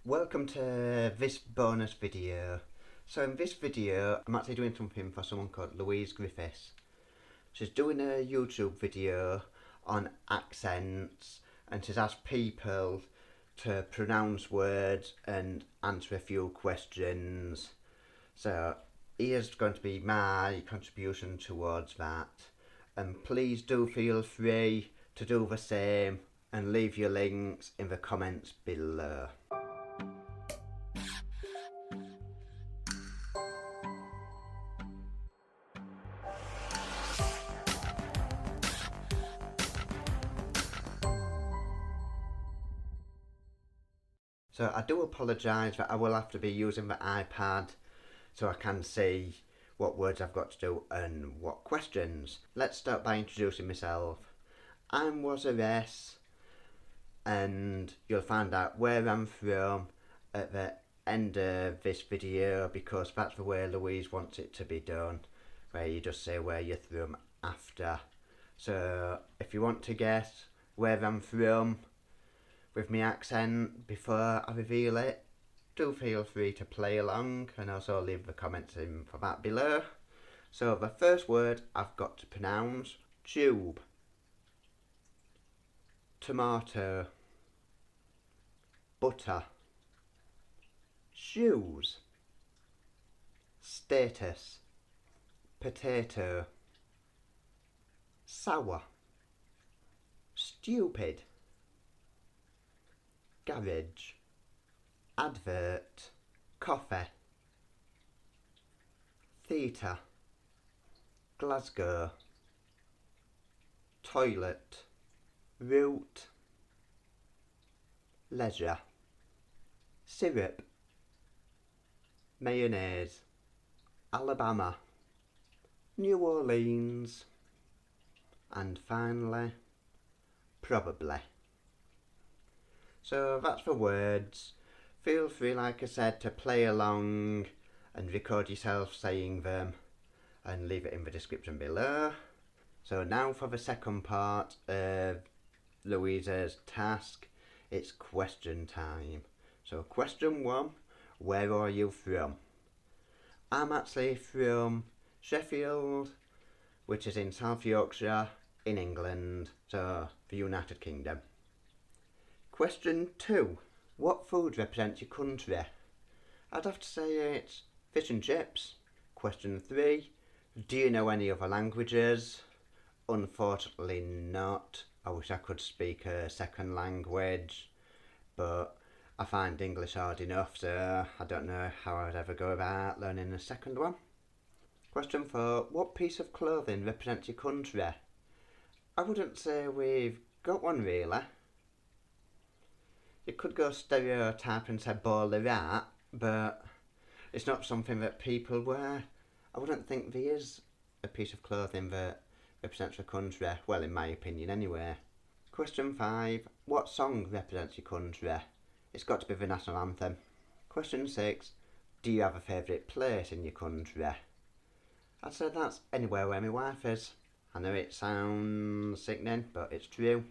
Welcome to this bonus video. So in this video I'm actually doing something for someone called Louise Griffiths. She's doing a YouTube video on accents and she's asked people to pronounce words and answer a few questions. So here's going to be my contribution towards that, and please do feel free to do the same and leave your links in the comments below. So I do apologise that I will have to be using the iPad so I can see what words I've got to do and what questions. Let's start by introducing myself. I'm Wazaress, and you'll find out where I'm from at the end of this video because that's the way Louise wants it to be done, where you just say where you're from after. So if you want to guess where I'm from with my accent before I reveal it, do feel free to play along and also leave the comments in for that below. So the first word I've got to pronounce: tube, tomato, butter, shoes, status, potato, sour, stupid, garage, advert, coffee, theatre, Glasgow, toilet, route, leisure, syrup, mayonnaise, Alabama, New Orleans, and finally, probably. So that's the words. Feel free, like I said, to play along and record yourself saying them and leave it in the description below. So now for the second part of Louisa's task, it's question time. So question 1, where are you from? I'm actually from Sheffield, which is in South Yorkshire in England, so the United Kingdom. Question 2, what food represents your country? I'd have to say it's fish and chips. Question 3, do you know any other languages? Unfortunately not. I wish I could speak a second language, but I find English hard enough, so I don't know how I'd ever go about learning a second one. Question 4, what piece of clothing represents your country? I wouldn't say we've got one really. You could go stereotype and say bowler hat, but it's not something that people wear. I wouldn't think there is a piece of clothing that represents a country, well, in my opinion anyway. Question 5, what song represents your country? It's got to be the national anthem. Question 6, do you have a favourite place in your country? I'd say that's anywhere where my wife is. I know it sounds sickening, but it's true.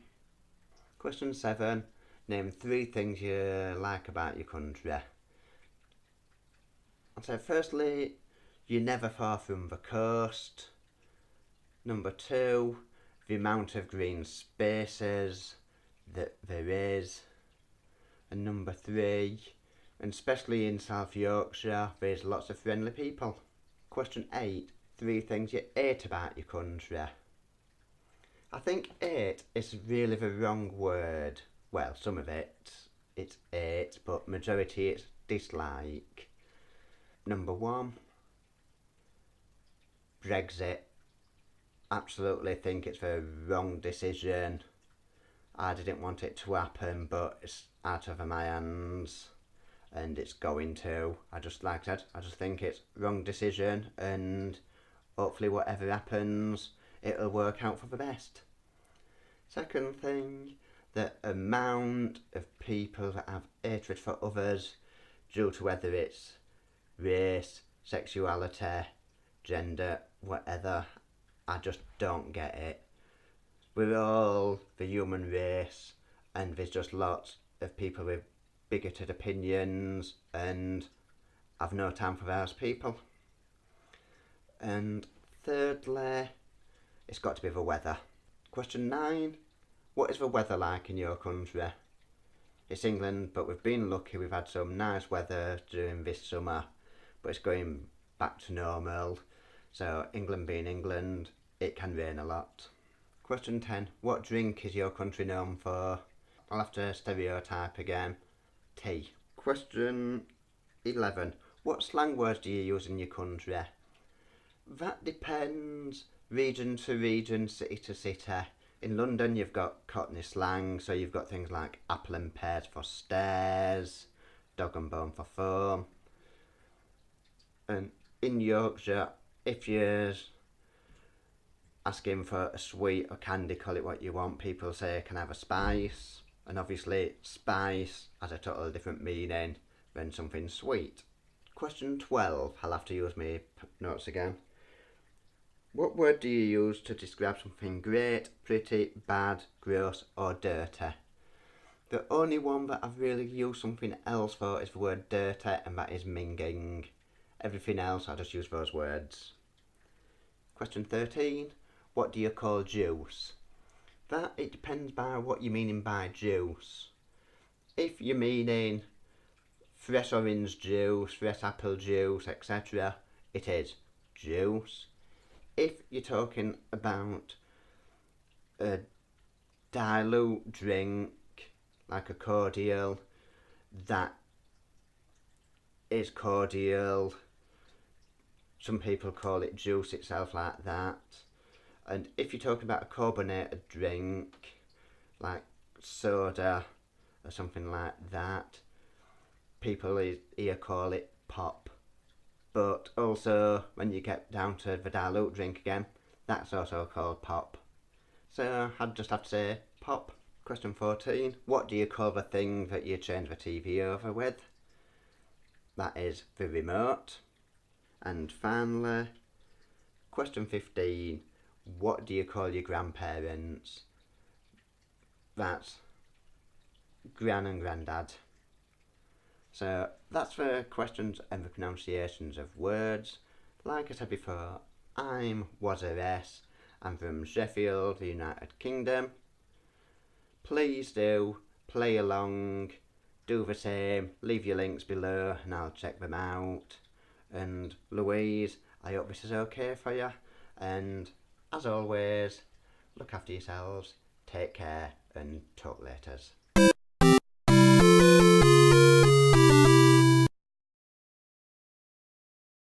Question 7, name 3 things you like about your country. I'd say firstly, you're never far from the coast. Number 2, the amount of green spaces that there is. And number 3, and especially in South Yorkshire, there's lots of friendly people. Question 8, 3 things you hate about your country. I think hate is really the wrong word. Well, some of it's hate, but majority it's dislike. Number 1, Brexit. Absolutely think it's the wrong decision. I didn't want it to happen, but it's out of my hands and it's going to. I just think it's wrong decision, and hopefully whatever happens it'll work out for the best. Second thing, the amount of people that have hatred for others due to whether it's race, sexuality, gender, whatever. I just don't get it. We're all the human race, and there's just lots of people with bigoted opinions and have no time for those people. And thirdly, it's got to be the weather. Question 9. What is the weather like in your country? It's England, but we've been lucky, we've had some nice weather during this summer, but it's going back to normal. So England being England, it can rain a lot. Question 10. What drink is your country known for? I'll have to stereotype again. Tea. Question 11. What slang words do you use in your country? That depends region to region, city to city. In London you've got Cockney slang, so you've got things like apple and pears for stairs, dog and bone for foam. And in Yorkshire, if you're asking for a sweet or candy, call it what you want, people say can I have a spice, and obviously spice has a totally different meaning than something sweet. Question 12, I'll have to use my notes again. What word do you use to describe something great, pretty, bad, gross or dirty? The only one that I've really used something else for is the word dirty, and that is minging. Everything else I just use those words. Question 13. What do you call juice? That it depends by what you're meaning by juice. If you're meaning fresh orange juice, fresh apple juice, etc., it is juice. If you're talking about a dilute drink, like a cordial, that is cordial. Some people call it juice itself like that. And if you're talking about a carbonated drink, like soda or something like that, people here call it pop. But also, when you get down to the dilute drink again, that's also called pop. So I'd just have to say pop. Question 14. What do you call the thing that you change the TV over with? That is the remote. And finally, question 15. What do you call your grandparents? That's Gran and Grandad. So that's the questions and the pronunciations of words. Like I said before, I'm Wazza. I'm from Sheffield, the United Kingdom. Please do play along, do the same, leave your links below and I'll check them out. And Louise, I hope this is okay for you. And as always, look after yourselves, take care and talk later.